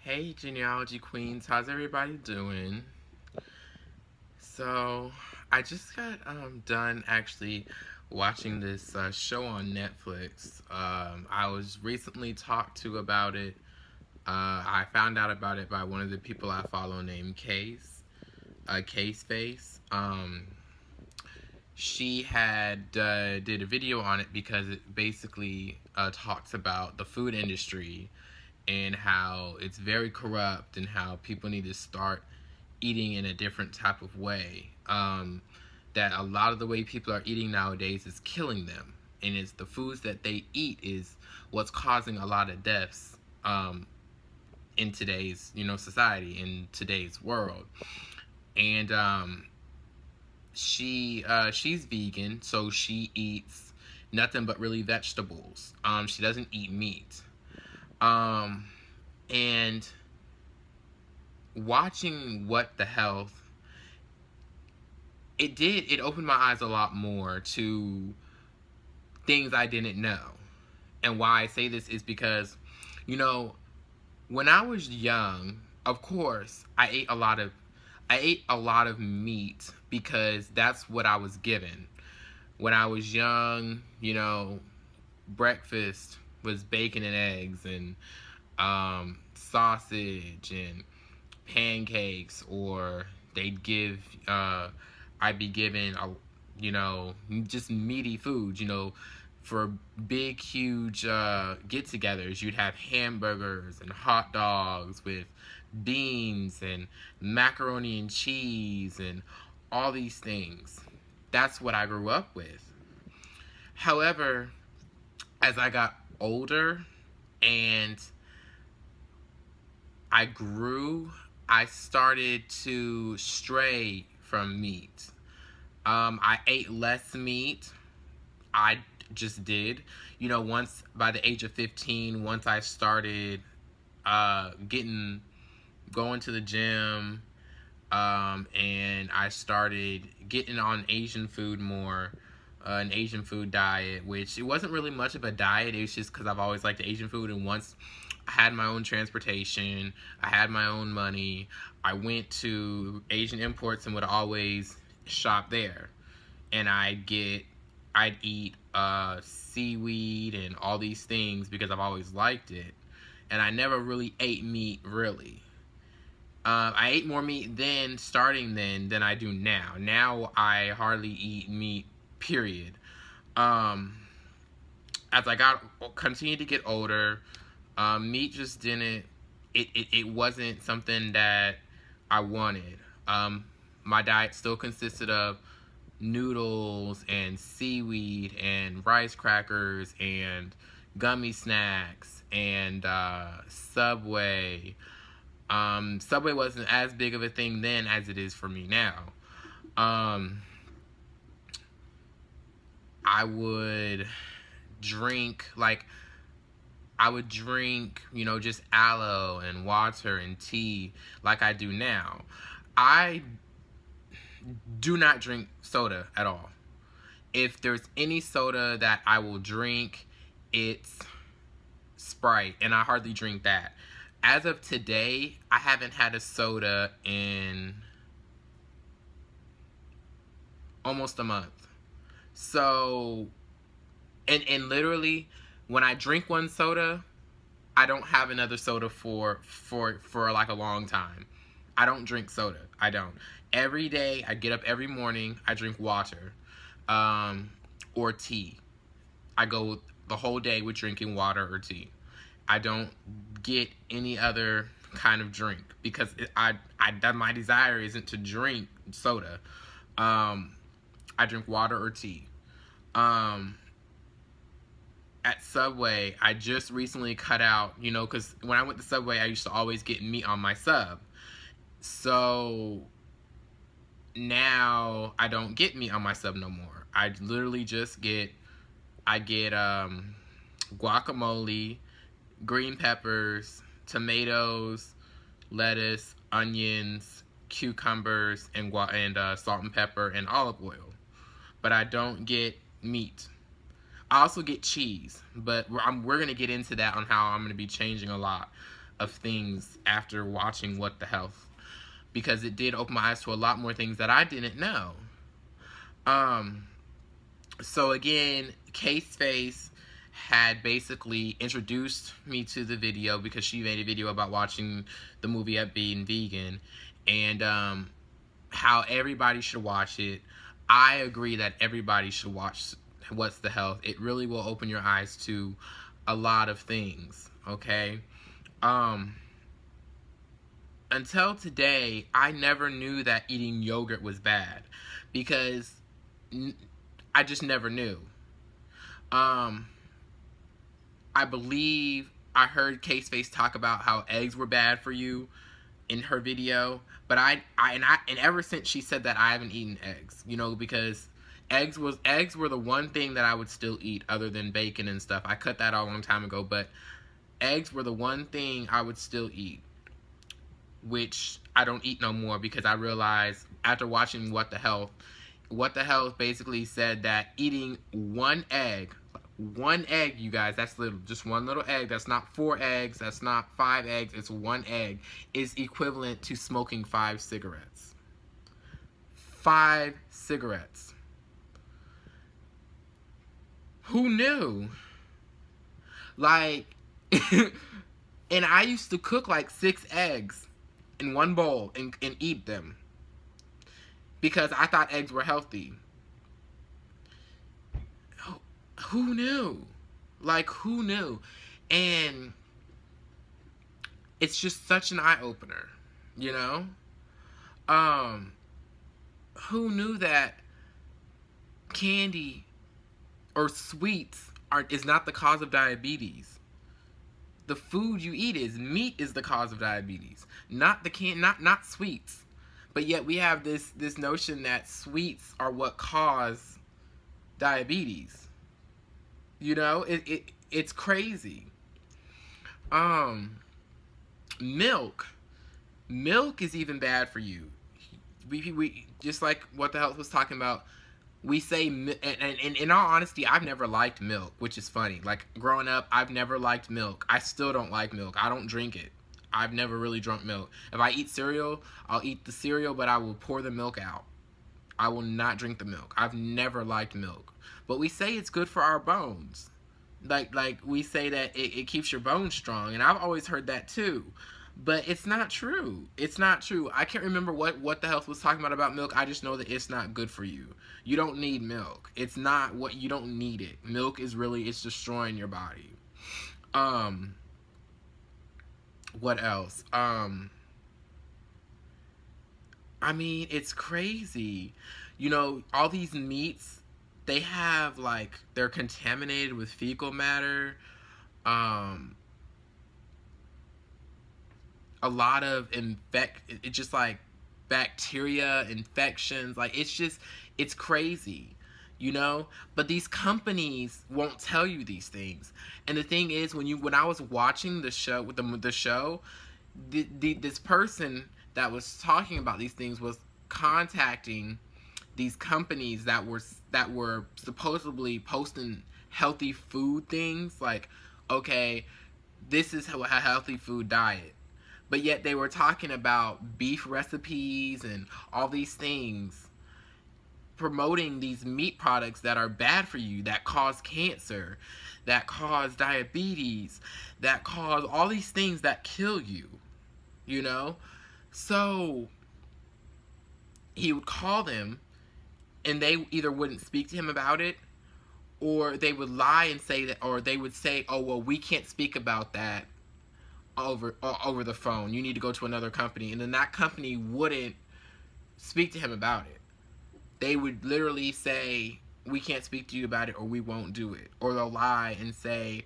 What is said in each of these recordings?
Hey genealogy queens, how's everybody doing? So I just got done actually watching this show on Netflix. I was recently talked to about it. I found out about it by one of the people I follow named Case Face. She had did a video on it because it basically talks about the food industry and how it's very corrupt and how people need to start eating in a different type of way. That a lot of the way people are eating nowadays is killing them, and it's the foods that they eat is what's causing a lot of deaths in today's society, in today's world. And she's vegan, so she eats nothing but really vegetables. She doesn't eat meat. And watching What the Health, it opened my eyes a lot more to things I didn't know. And why I say this is because, when I was young, of course, I ate a lot of meat because that's what I was given. When I was young, breakfast was bacon and eggs and sausage and pancakes, or I'd be given just meaty food. For big huge get-togethers, you'd have hamburgers and hot dogs with beans and macaroni and cheese and all these things. That's what I grew up with. However, as I got older and I grew, I started to stray from meat. I ate less meat. I just did. Once by the age of 15, once I started going to the gym, and I started getting on Asian food more, an Asian food diet, which it wasn't really much of a diet. It was just because I've always liked Asian food, and once I had my own transportation, I had my own money, I went to Asian Imports and would always shop there. And I'd eat seaweed and all these things because I've always liked it. And I never really ate meat, really. I ate more meat starting then, than I do now. Now I hardly eat meat, period. As I continued to get older, meat just it wasn't something that I wanted. My diet still consisted of noodles and seaweed and rice crackers and gummy snacks and Subway. Subway wasn't as big of a thing then as it is for me now. I would drink just aloe and water and tea like I do now. I do not drink soda at all. If there's any soda that I will drink, it's Sprite, and I hardly drink that. As of today, I haven't had a soda in almost a month. So, and literally, when I drink one soda, I don't have another soda for like a long time. I don't drink soda. I don't. Every day, I get up every morning, I drink water, or tea. I go the whole day with drinking water or tea. I don't get any other kind of drink because my desire isn't to drink soda. I drink water or tea. At Subway, I just recently cut out, because when I went to Subway, I used to always get meat on my sub. So now I don't get meat on my sub no more. I literally just get guacamole, green peppers, tomatoes, lettuce, onions, cucumbers, and salt and pepper and olive oil. But I don't get meat. I also get cheese, but we're going to get into that on how I'm going to be changing a lot of things after watching What the Health, because it did open my eyes to a lot more things that I didn't know. So again, K-Face had basically introduced me to the video because she made a video about watching the movie at being vegan, and how everybody should watch it. I agree that everybody should watch What's the Health. It really will open your eyes to a lot of things, okay? Until today, I never knew that eating yogurt was bad, because I just never knew. I believe I heard K-Face talk about how eggs were bad for you in her video, but and ever since she said that, I haven't eaten eggs, you know, because eggs were the one thing that I would still eat other than bacon and stuff. I cut that out a long time ago, but eggs were the one thing I would still eat, which I don't eat no more, because I realized after watching What the Health basically said that eating one egg, you guys, that's little, just one little egg, that's not 4 eggs, that's not 5 eggs, it's 1 egg, is equivalent to smoking 5 cigarettes. 5 cigarettes. Who knew? Like, and I used to cook like 6 eggs in one bowl and eat them, because I thought eggs were healthy. Who knew? Like, who knew? And it's just such an eye-opener, you know? Who knew that candy or sweets is not the cause of diabetes? The food you eat is. Meat is the cause of diabetes, not not sweets. But yet we have this notion that sweets are what cause diabetes. You know, it's crazy. Milk is even bad for you. We just like What the Health was talking about. We say, and in all honesty, I've never liked milk, which is funny. Like, growing up, I've never liked milk. I still don't like milk. I don't drink it. I've never really drunk milk. If I eat cereal, I'll eat the cereal, but I will pour the milk out. I will not drink the milk. I've never liked milk. But we say it's good for our bones. Like we say that it keeps your bones strong, and I've always heard that too. But it's not true. It's not true. I can't remember what the Health was talking about milk. I just know that it's not good for you. You don't need milk. It's not what, you don't need it. Milk is really, it's destroying your body. What else? I mean, it's crazy. You know, all these meats, they have, like, they're contaminated with fecal matter. A lot of it's just like bacteria, infections. Like, it's crazy, you know? But these companies won't tell you these things. And the thing is, when I was watching the show, this person that was talking about these things was contacting these companies that were supposedly posting healthy food things, like, okay, this is a healthy food diet. But yet they were talking about beef recipes and all these things, promoting these meat products that are bad for you, that cause cancer, that cause diabetes, that cause all these things that kill you, you know? So he would call them, and they either wouldn't speak to him about it, or they would lie and say that, or they would say, oh, well, we can't speak about that over the phone. You need to go to another company. And then that company wouldn't speak to him about it. They would literally say, we can't speak to you about it, or we won't do it. Or they'll lie and say,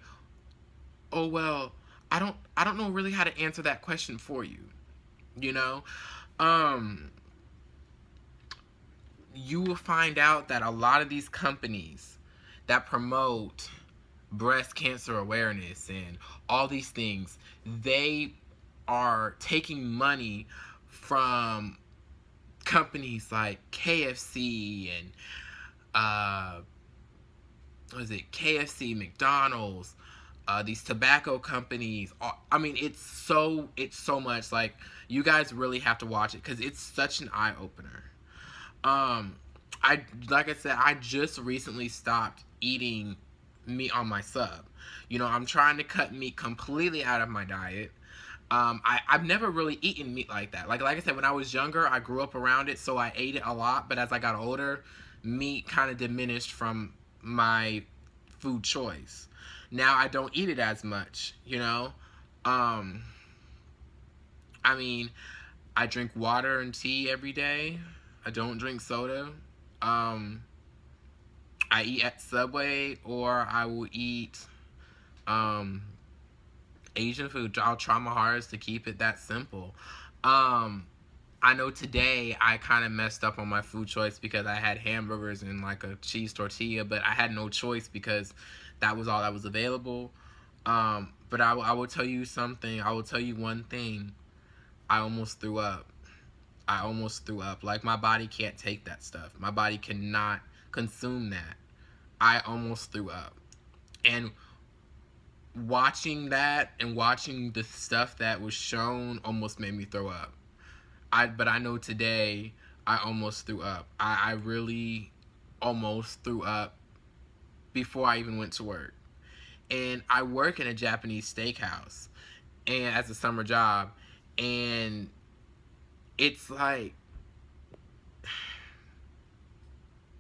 oh, well, I don't know really how to answer that question for you. You know? You will find out that a lot of these companies that promote breast cancer awareness and all these things, they are taking money from companies like KFC and KFC, McDonald's, these tobacco companies. I mean, it's so much. Like, you guys really have to watch it because it's such an eye opener. I like I said, I just recently stopped eating meat on my sub. You know, I'm trying to cut meat completely out of my diet. I've never really eaten meat like that. Like I said, when I was younger, I grew up around it, so I ate it a lot. But as I got older, meat kind of diminished from my food choice. Now I don't eat it as much, you know. I mean, I drink water and tea every day. I don't drink soda. I eat at Subway, or I will eat Asian food. I'll try my hardest to keep it that simple. I know today I kind of messed up on my food choice because I had hamburgers and like a cheese tortilla, but I had no choice because that was all that was available. But I will tell you something. I will tell you one thing. I almost threw up. I almost threw up. Like, my body can't take that stuff. My body cannot consume that. I almost threw up. And watching that and watching the stuff that was shown almost made me throw up. But I know today I almost threw up. I really almost threw up before I even went to work. And I work in a Japanese steakhouse and as a summer job, and it's like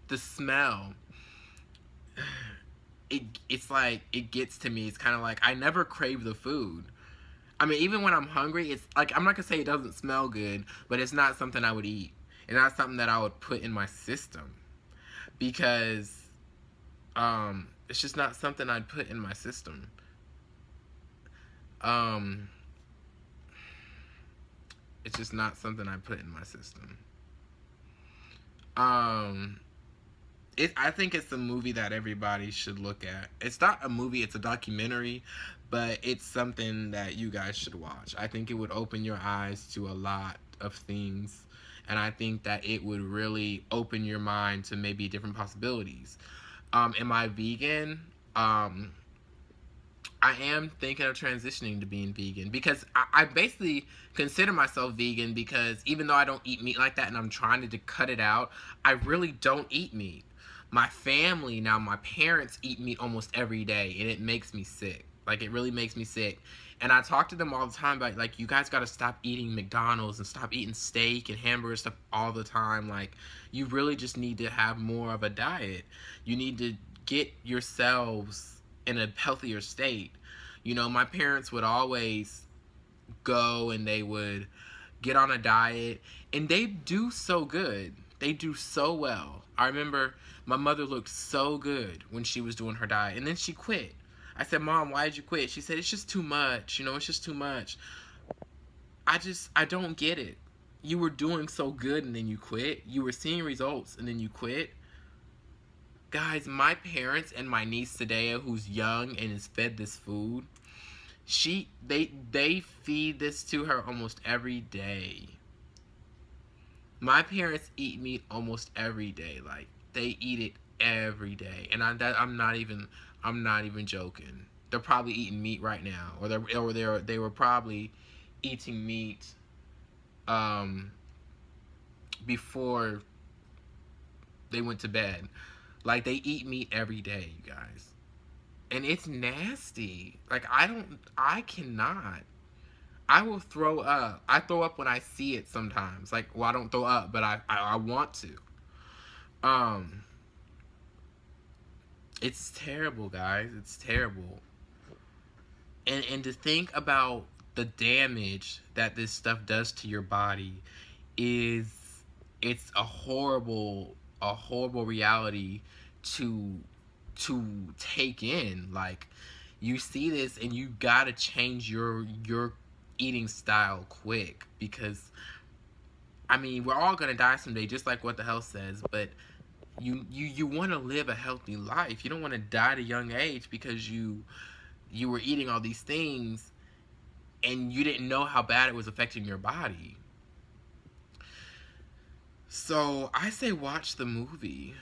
the smell, it's like it gets to me. It's kind of like I never crave the food. I mean, even when I'm hungry, it's like, I'm not gonna say it doesn't smell good, but it's not something I would eat. It's not something that I would put in my system because it's just not something I'd put in my system. It's just not something I put in my system. I think it's a movie that everybody should look at. It's not a movie, it's a documentary, but it's something that you guys should watch. I think it would open your eyes to a lot of things, and I think that it would really open your mind to maybe different possibilities. Am I vegan? I am thinking of transitioning to being vegan because I basically consider myself vegan because even though I don't eat meat like that and I'm trying to cut it out, I really don't eat meat. My family now, my parents eat meat almost every day, and it makes me sick. Like, it really makes me sick. And I talk to them all the time about, like, you guys gotta stop eating McDonald's and stop eating steak and hamburger stuff all the time. Like, you really just need to have more of a diet. You need to get yourselves in a healthier state. You know, my parents would always go and they would get on a diet, and they do so good. They do so well. I remember my mother looked so good when she was doing her diet, and then she quit. I said, Mom, why did you quit? She said, it's just too much. You know, it's just too much. I don't get it. You were doing so good and then you quit. You were seeing results and then you quit. Guys, my parents and my niece Sadea, who's young and is fed this food, they feed this to her almost every day. My parents eat meat almost every day. Like, they eat it every day, and I'm not even joking. They're probably eating meat right now, or they were probably eating meat before they went to bed. Like, they eat meat every day, you guys. And it's nasty. Like, I cannot. I will throw up. I throw up when I see it sometimes. Like, well, I don't throw up, but I want to. It's terrible, guys. It's terrible. And to think about the damage that this stuff does to your body it's a horrible reality to take in. Like, you see this and you gotta change your eating style quick, because I mean, we're all gonna die someday, just like what the health says, but you want to live a healthy life. You don't want to die at a young age because you were eating all these things and you didn't know how bad it was affecting your body. So I say watch the movie.